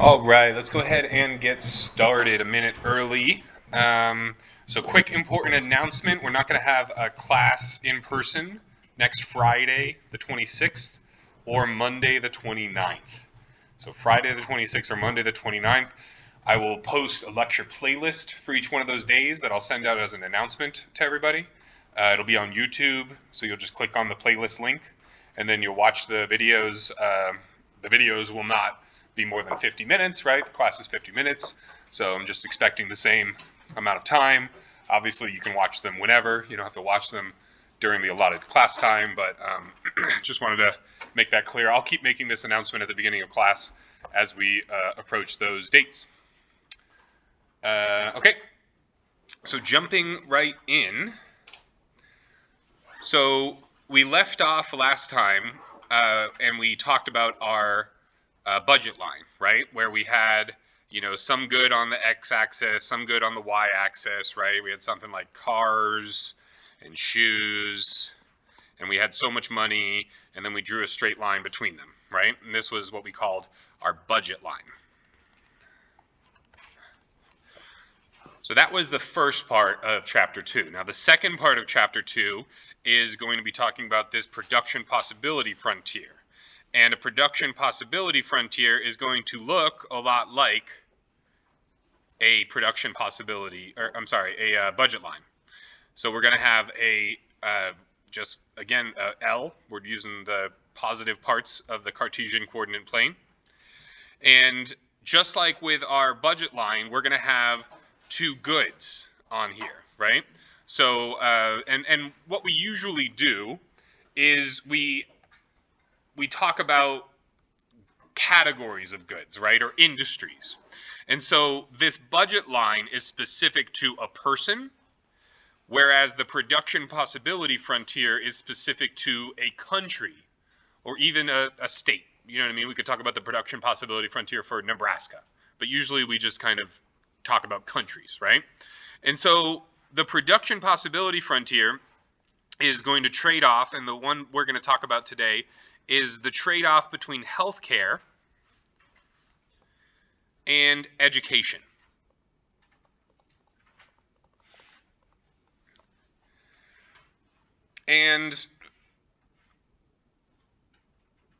All right, let's go ahead and get started a minute early. So, quick important announcement: we're not going to have a class in person next Friday, the 26th, or Monday, the 29th. So, Friday the 26th or Monday the 29th, I will post a lecture playlist for each one of those days that I'll send out as an announcement to everybody. It'll be on YouTube, so you'll just click on the playlist link, and then you'll watch the videos. The videos will not be more than 50 minutes, right? The class is 50 minutes, so I'm just expecting the same amount of time. Obviously, you can watch them whenever. You don't have to watch them during the allotted class time, but just wanted to make that clear. I'll keep making this announcement at the beginning of class as we approach those dates. Okay, so jumping right in. So we left off last time, and we talked about our budget line, right? Where we had, some good on the x-axis, some good on the y-axis, right? We had something like cars and shoes, and we had so much money, and then we drew a straight line between them, right? And this was what we called our budget line. So that was the first part of chapter 2. Now the second part of chapter 2 is going to be talking about this production possibility frontier. And a production possibility frontier is going to look a lot like a production possibility, or I'm sorry, a budget line. So we're going to have a, just again, L. We're using the positive parts of the Cartesian coordinate plane. And just like with our budget line, we're going to have two goods on here, right? So, and what we usually do is we talk about categories of goods, right, or industries. And so this budget line is specific to a person, whereas the production possibility frontier is specific to a country or even a state. You know what I mean? We could talk about the production possibility frontier for Nebraska, but usually we just kind of talk about countries, right? And so the production possibility frontier is going to trade off, and the one we're going to talk about today is the trade-off between healthcare and education. And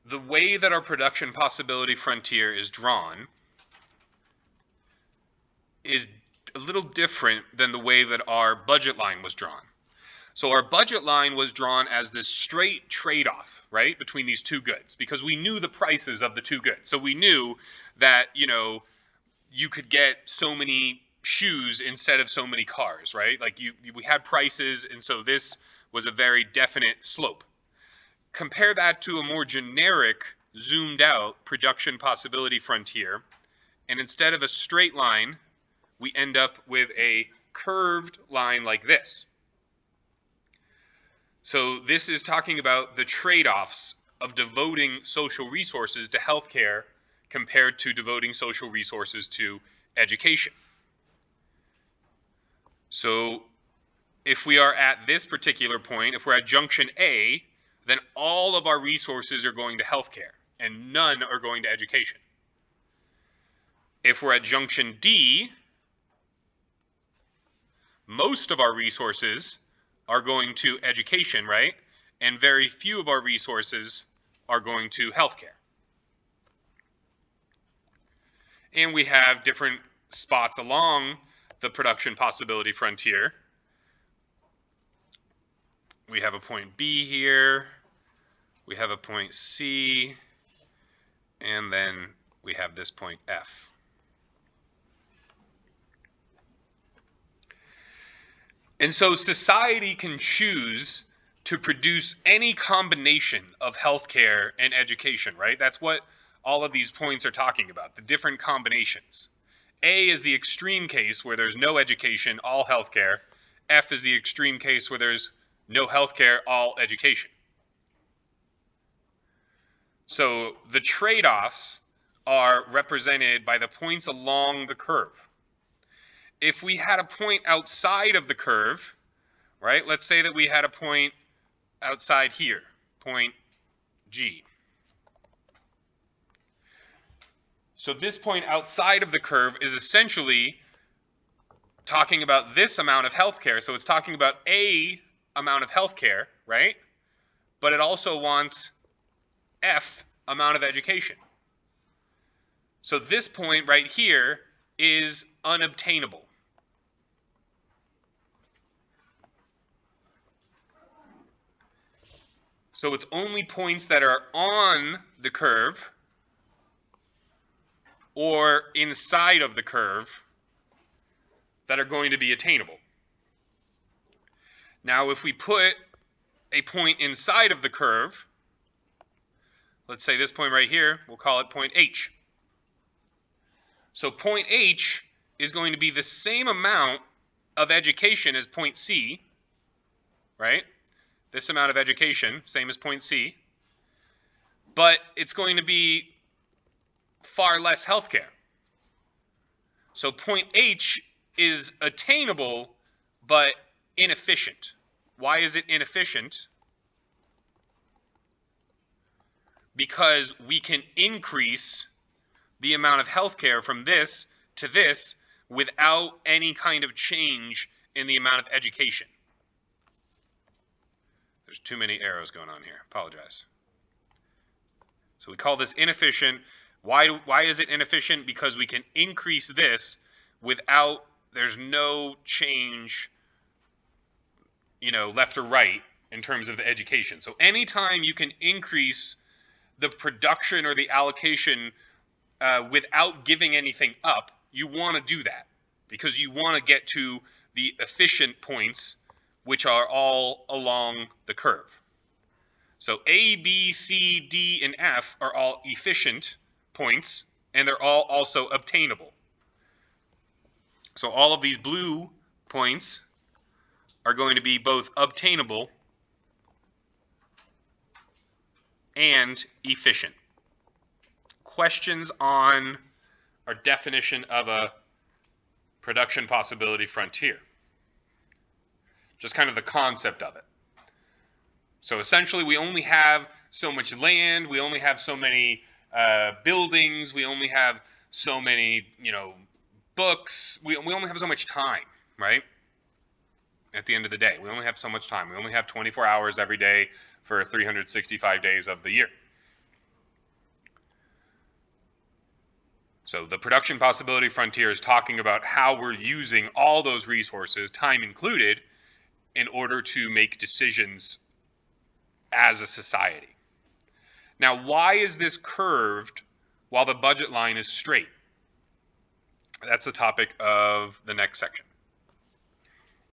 the way that our production possibility frontier is drawn is a little different than the way that our budget line was drawn. So our budget line was drawn as this straight trade-off, right, between these two goods, because we knew the prices of the two goods. So we knew that, you could get so many shoes instead of so many cars, right? Like we had prices, and so this was a very definite slope. Compare that to a more generic, zoomed out production possibility frontier, and instead of a straight line, we end up with a curved line like this. So this is talking about the trade-offs of devoting social resources to healthcare compared to devoting social resources to education. So if we are at this particular point, if we're at junction A, then all of our resources are going to healthcare and none are going to education. If we're at junction D, most of our resources are going to education, right? And very few of our resources are going to healthcare. And we have different spots along the production possibility frontier. We have a point B here, we have a point C, and then we have this point F. And so society can choose to produce any combination of healthcare and education, right? That's what all of these points are talking about, the different combinations. A is the extreme case where there's no education, all healthcare. F is the extreme case where there's no healthcare, all education. So the trade-offs are represented by the points along the curve. If we had a point outside of the curve, right? Let's say that we had a point outside here, point G. So this point outside of the curve is essentially talking about this amount of healthcare. So it's talking about a amount of healthcare, right? But it also wants F amount of education. So this point right here is unobtainable. So it's only points that are on the curve or inside of the curve that are going to be attainable. Now, if we put a point inside of the curve, let's say this point right here, we'll call it point H. So point H is going to be the same amount of education as point C, right? This amount of education, same as point C, but it's going to be far less healthcare. So point H is attainable, but inefficient. Why is it inefficient? Because we can increase the amount of healthcare from this to this without any kind of change in the amount of education. There's too many arrows going on here. Apologize. So we call this inefficient. Why is it inefficient? Because we can increase this without, there's no change, left or right in terms of the education. So anytime you can increase the production or the allocation without giving anything up, you want to do that because you want to get to the efficient points, which are all along the curve. So A, B, C, D, and F are all efficient points, and they're all also obtainable. So all of these blue points are going to be both obtainable and efficient. Questions on our definition of a production possibility frontier? Just kind of the concept of it. So essentially, we only have so much land, we only have so many buildings, we only have so many, books, we only have so much time, right? At the end of the day, we only have so much time. We only have 24 hours every day for 365 days of the year. So the production possibility frontier is talking about how we're using all those resources, time included, in order to make decisions as a society. Now, why is this curved while the budget line is straight? That's the topic of the next section.